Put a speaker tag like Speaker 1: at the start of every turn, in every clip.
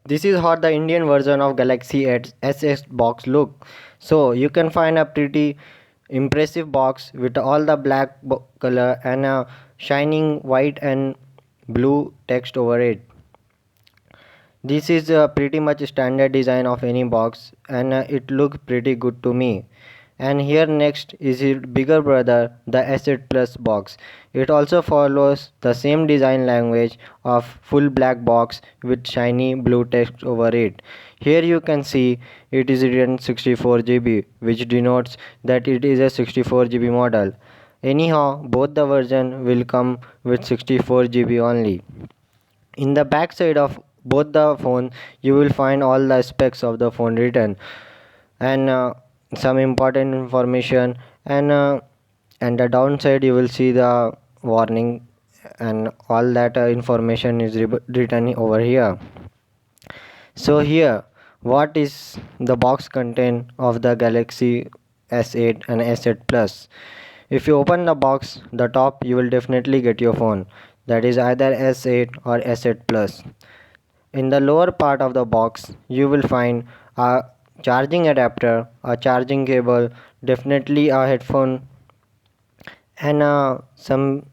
Speaker 1: This is how the Indian version of Galaxy S box look. So you can find a pretty impressive box with all the black color and a shining white and blue text over it. This is pretty much standard design of any box, and it looks pretty good to me. And here next is its bigger brother, the Asset Plus box. It also follows the same design language of full black box with shiny blue text over it. Here you can see it is written 64 GB, which denotes that it is a 64 GB model. Anyhow, both the version will come with 64 GB only. In the back side of both the phone, you will find all the specs of the phone written, and some important information, and the downside you will see the warning, and all that information is written over here. So here, what is the box content of the Galaxy S8 and S8 Plus? If you open the box, the top you will definitely get your phone. That is either S8 or S8 Plus. In the lower part of the box, you will find a charging adapter, a charging cable, definitely a headphone, and some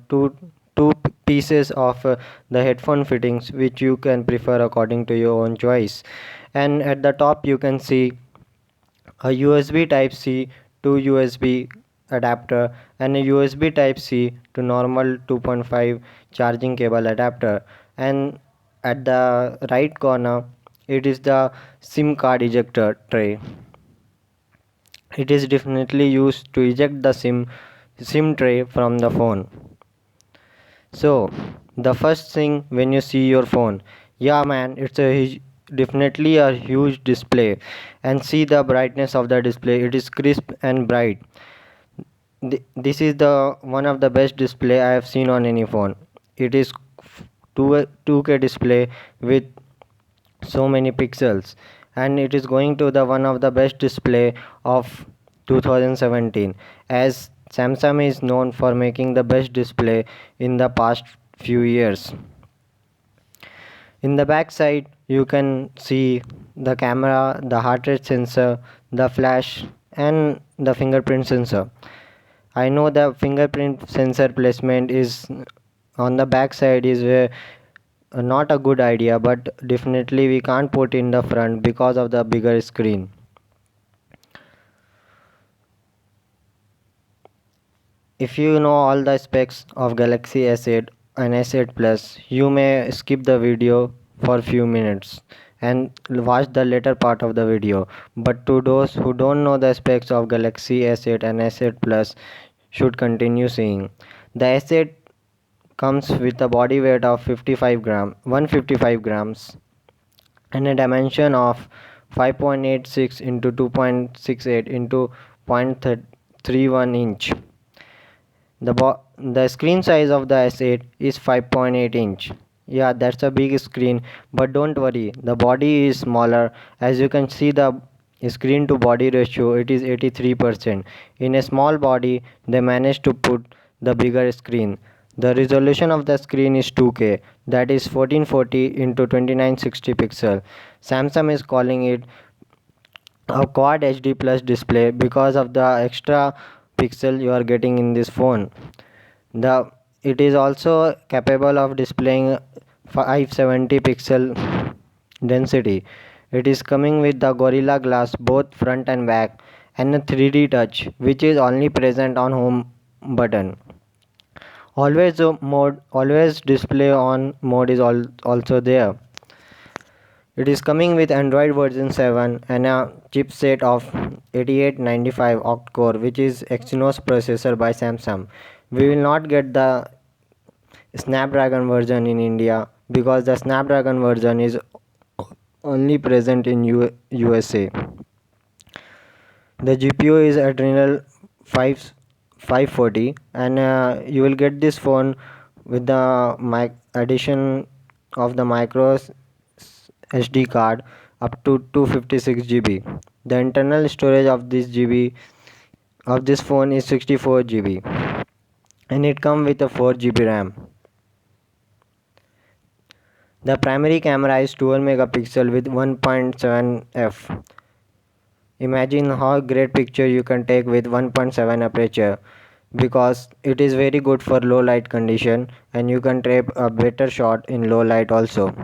Speaker 1: two pieces of the headphone fittings, which you can prefer according to your own choice. And at the top you can see a USB type C to USB adapter and a USB type C to normal 2.5 charging cable adapter. And at the right corner, it is the SIM card ejector tray. It is definitely used to eject the SIM tray from the phone. So the first thing when you see your phone, yeah man, it's definitely a huge display, and see the brightness of the display. It is crisp and bright. This is the one of the best display I have seen on any phone. It is 2K display with so many pixels, and it is going to the one of the best display of 2017, as Samsung is known for making the best display in the past few years. In the back side you can see the camera, the heart rate sensor, the flash, and the fingerprint sensor. I know the fingerprint sensor placement is on the back side is not a good idea, but definitely we can't put in the front because of the bigger screen. If you know all the specs of Galaxy S8 and S8 Plus, you may skip the video for few minutes and watch the later part of the video. But to those who don't know the specs of Galaxy S8 and S8 Plus, should continue seeing. The S8 comes with a body weight of 155 grams, and a dimension of 5.86 into 2.68 into 0.31 inch. The screen size of the S8 is 5.8 inch. Yeah, that's a big screen, but don't worry, the body is smaller. As you can see, the screen to body ratio, it is 83%. In a small body, they managed to put the bigger screen. The resolution of the screen is 2K, that is 1440 into 2960 pixel. Samsung is calling it a quad HD plus display because of the extra pixel you are getting in this phone. The it is also capable of displaying 570 pixel density. It is coming with the Gorilla Glass both front and back, and a 3D touch, which is only present on home button. Always display on mode is also there. It is coming with Android version 7 and a chipset of 8895 octa-core, which is Exynos processor by Samsung. We will not get the Snapdragon version in India because the Snapdragon version is only present in USA. The GPU is Adrenal 540, and you will get this phone with the addition of the micro SD card up to 256 GB. The internal storage of this phone is 64 GB, and it comes with a 4 GB RAM. The primary camera is 12 megapixel with 1.7 f. Imagine how great picture you can take with 1.7 aperture, because it is very good for low light condition and you can take a better shot in low light also.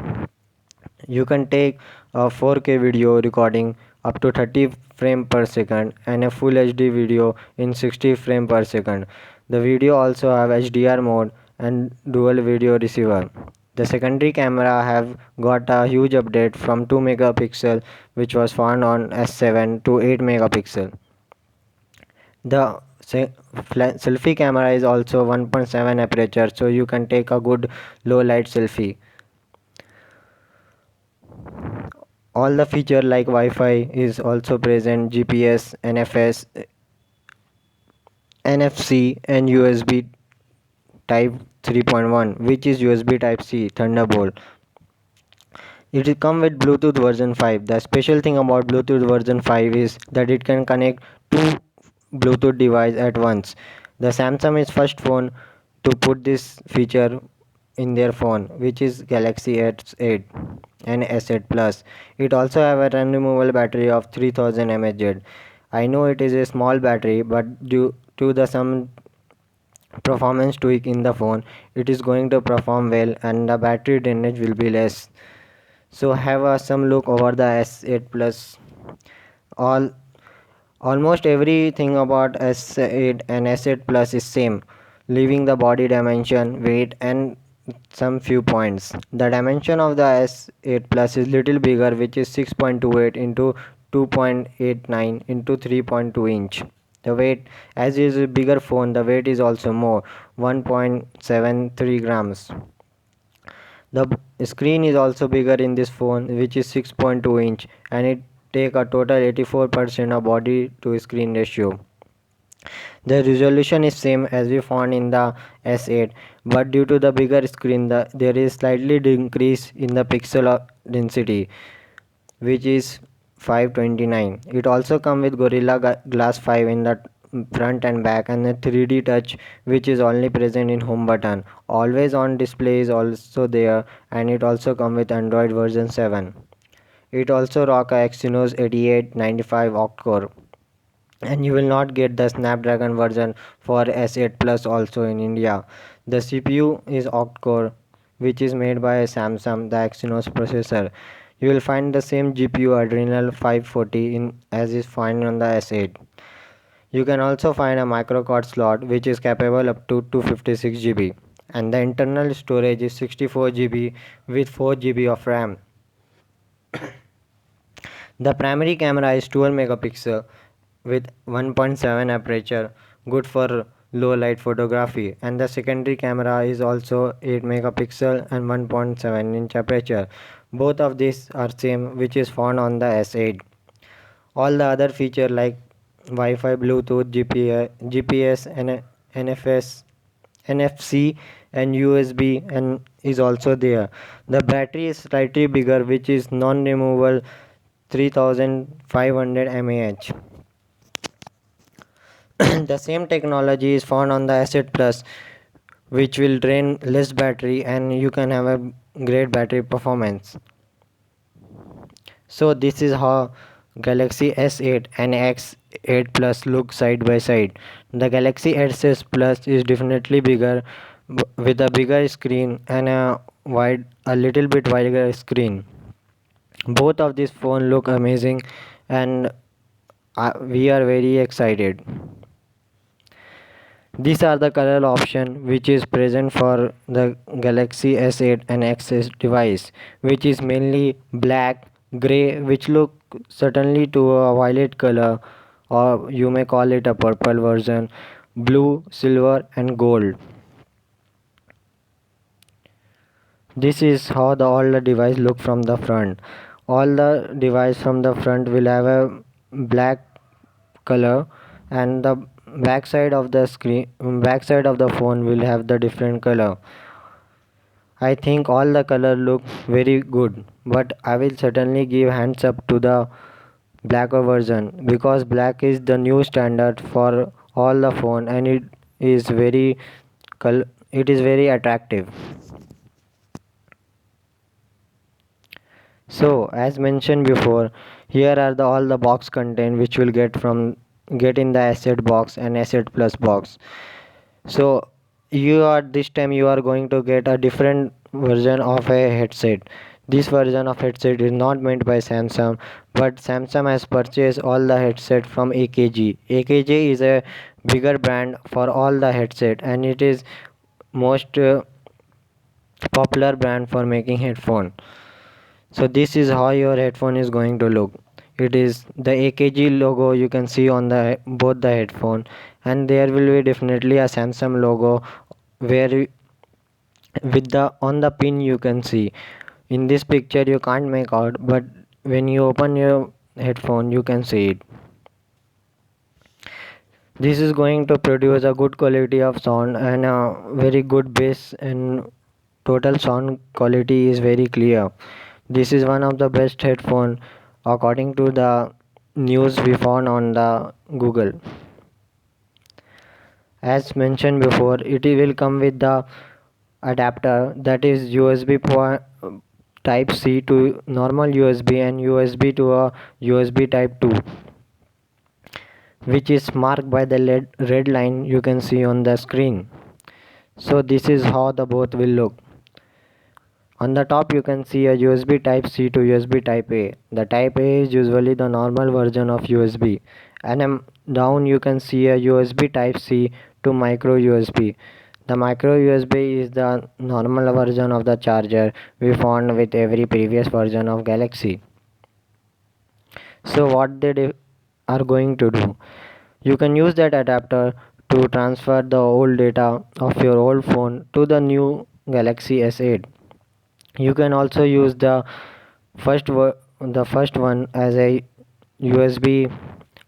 Speaker 1: You can take a 4K video recording up to 30 frame per second and a full HD video in 60 frame per second. The video also have HDR mode and dual video receiver. The secondary camera have got a huge update from 2 megapixel, which was found on S7, to 8 megapixel. The selfie camera is also 1.7 aperture, so you can take a good low light selfie. All the feature like Wi-Fi is also present, GPS, NFS, NFC and USB Type 3.1, which is USB Type C Thunderbolt. It will come with Bluetooth version 5. The special thing about Bluetooth version 5 is that it can connect two Bluetooth devices at once. The Samsung is first phone to put this feature in their phone, which is Galaxy S8 and S8 Plus. It also have a non-removable battery of 3000 mAh. I know it is a small battery, but due to the some performance tweak in the phone, it is going to perform well and the battery drainage will be less. So have a some look over the S8 Plus. All Almost everything about S8 and S8 Plus is same, leaving the body dimension, weight and some few points. The dimension of the S8 Plus is little bigger, which is 6.28 into 2.89 into 3.2 inch. The weight, as is a bigger phone, the weight is also more, 1.73 grams. The screen is also bigger in this phone, which is 6.2 inch, and it take a total 84% of body to screen ratio. The resolution is same as we found in the S8, but due to the bigger screen, there is slightly decrease in the pixel density, which is 529. It also comes with Gorilla Glass 5 in the front and back, and a 3D touch, which is only present in home button. Always on display is also there, and it also comes with Android version 7. It also rock a Exynos 8895 octa-core, and you will not get the Snapdragon version for S8 Plus also in India. The CPU is octa-core, which is made by Samsung, the Exynos processor. You will find the same GPU Adrenal 540 in as is found on the S8. You can also find a micro card slot which is capable up to 256 GB, and the internal storage is 64 GB with 4 GB of RAM. The primary camera is 12 megapixel with 1.7 aperture, good for low light photography, and the secondary camera is also 8 megapixel and 1.7 inch aperture. Both of these are same, which is found on the S8. All the other feature like Wi-Fi, Bluetooth, GPS, NFS, NFC and USB and is also there. The battery is slightly bigger, which is non-removable 3500 mAh. The same technology is found on the Asset Plus, which will drain less battery and you can have a great battery performance. So this is how Galaxy S8 and X8 Plus look side by side. The Galaxy S8 Plus is definitely bigger, with a bigger screen and a little bit wider screen. Both of these phones look amazing, and we are very excited. These are the color option which is present for the Galaxy S8 and X8 device, which is mainly black, grey, which look certainly to a violet color, or you may call it a purple version, blue, silver and gold. This is how all the device look from the front. All the device from the front will have a black color, and the back side of the phone will have the different color. I think all the color look very good, but I will certainly give hands up to the blacker version, because black is the new standard for all the phone, and is very it is very attractive. So as mentioned before, here are all the box content which will get in the asset box and asset plus box. So this time you are going to get a different version of a headset. This version of headset is not made by Samsung, but Samsung has purchased all the headset from AKG. AKG is a bigger brand for all the headset, and it is most popular brand for making headphone. So this is how your headphone is going to look. It is the AKG logo you can see on the both the headphone, and there will be definitely a Samsung logo where with the on the pin you can see. In this picture you can't make out, but when you open your headphone you can see it. This is going to produce a good quality of sound and a very good bass, and total sound quality is very clear. This is one of the best headphone according to the news we found on the Google. As mentioned before, it will come with the adapter, that is USB type C to normal USB and USB to a USB type 2, which is marked by the red line you can see on the screen. So this is how the both will look. On the top you can see a USB type C to USB type A. The type A is usually the normal version of USB, and down you can see a USB type C to micro USB. The micro USB is the normal version of the charger we found with every previous version of Galaxy. So what are going to do? You can use that adapter to transfer the old data of your old phone to the new Galaxy S8. You can also use the first one as a USB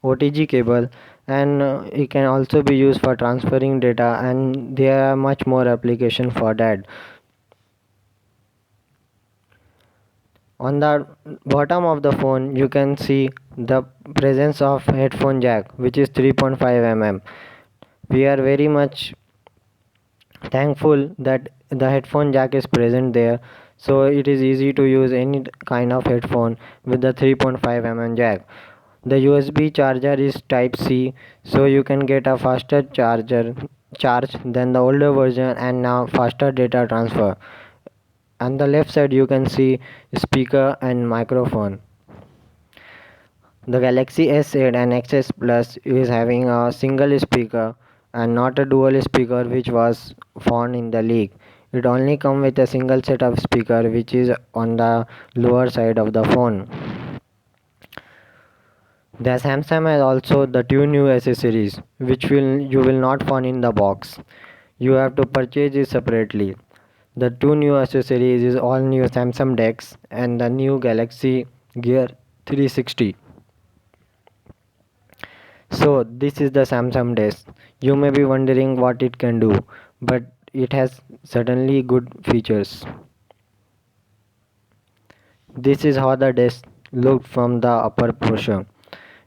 Speaker 1: OTG cable, and it can also be used for transferring data, and there are much more application for that. On the bottom of the phone you can see the presence of headphone jack, which is 3.5 mm. We are very much thankful that the headphone jack is present there, so it is easy to use any kind of headphone with the 3.5 mm jack. The USB charger is type C, so you can get a faster charge than the older version and now faster data transfer. On the left side you can see speaker and microphone. The Galaxy S8 and XS Plus is having a single speaker and not a dual speaker which was found in the leak. It only comes with a single set of speaker which is on the lower side of the phone. The Samsung has also the two new accessories which you will not find in the box. You have to purchase it separately. The two new accessories is all new Samsung Dex and the new Galaxy Gear 360. So this is the Samsung desk. You may be wondering what it can do, but it has certainly good features. This is how the desk looked from the upper portion.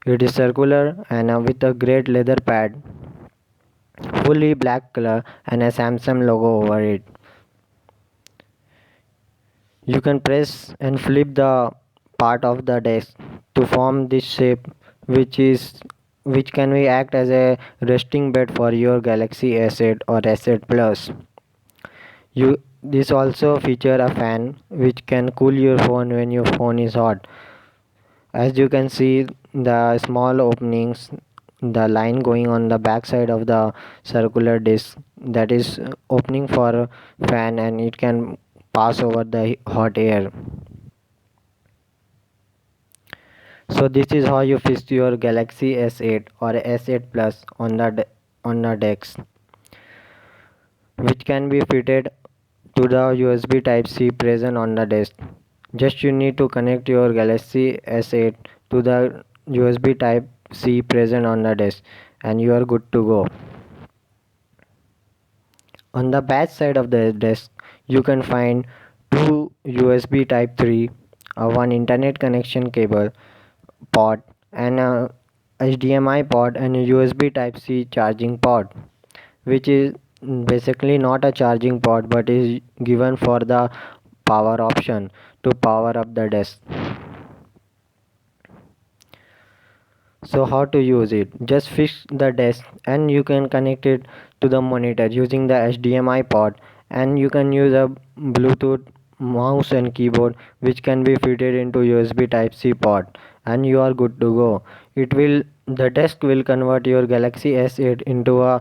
Speaker 1: It is circular and with a great leather pad, fully black color and a Samsung logo over it. You can press and flip the part of the desk to form this shape, which can be act as a resting bed for your Galaxy S8 or S8 Plus. This also feature a fan which can cool your phone when your phone is hot. As you can see the small openings, the line going on the back side of the circular disc, that is opening for fan, and it can pass over the hot air. So this is how you fix your Galaxy S8 or S8 Plus on the desk, which can be fitted to the USB Type C present on the desk. Just you need to connect your Galaxy S8 to the USB Type C present on the desk, and you are good to go. On the back side of the desk, you can find two USB Type 3, one internet connection cable port, and a HDMI port, and a USB Type C charging port, which is basically not a charging port but is given for the power option to power up the desk. So how to use it? Just fix the desk and you can connect it to the monitor using the HDMI port, and you can use a Bluetooth mouse and keyboard which can be fitted into USB type C port, and you are good to go. The desk will convert your Galaxy S8 into a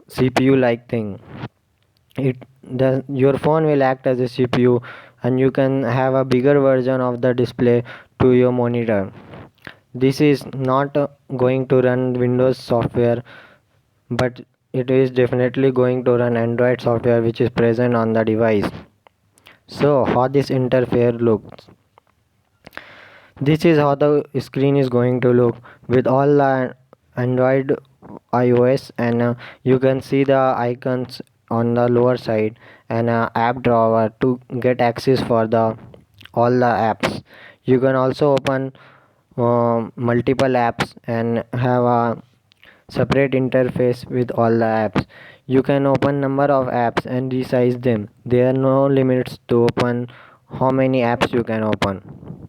Speaker 1: CPU like thing. Your phone will act as a CPU, and you can have a bigger version of the display to your monitor. This is not going to run Windows software, but it is definitely going to run Android software which is present on the device. So how this interface looks? This is how the screen is going to look with all the Android iOS, and you can see the icons on the lower side and app drawer to get access for the all the apps. You can also open multiple apps and have a separate interface with all the apps. You can open number of apps and resize them. There are no limits to open how many apps you can open.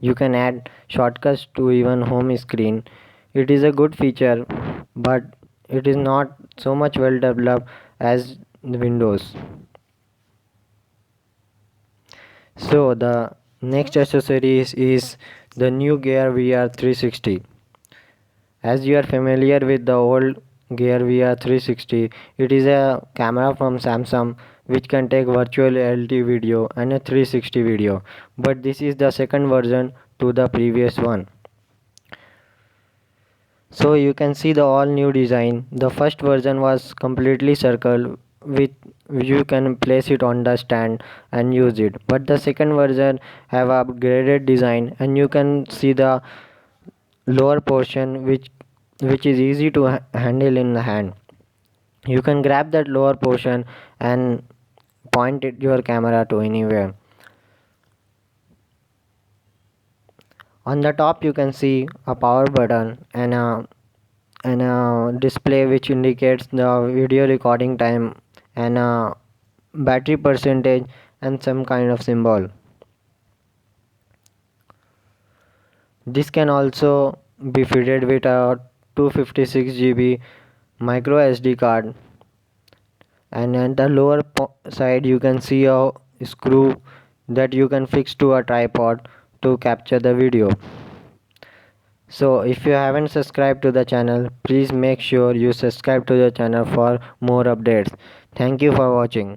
Speaker 1: You can add shortcuts to even home screen. It is a good feature, but it is not so much well developed as the Windows. So the next accessories is the new Gear VR 360. As you are familiar with the old Gear VR 360, it is a camera from Samsung which can take virtual reality video and a 360 video. But this is the second version to the previous one. So you can see the all new design. The first version was completely circle with you can place it on the stand and use it. But the second version have upgraded design, and you can see the lower portion which is easy to handle in the hand. You can grab that lower portion and point your camera to anywhere. On the top you can see a power button and a display which indicates the video recording time and a battery percentage and some kind of symbol. This can also be fitted with a 256 GB micro SD card, and at the lower side you can see a screw that you can fix to a tripod to capture the video. So if you haven't subscribed to the channel, please make sure you subscribe to the channel for more updates. Thank you for watching.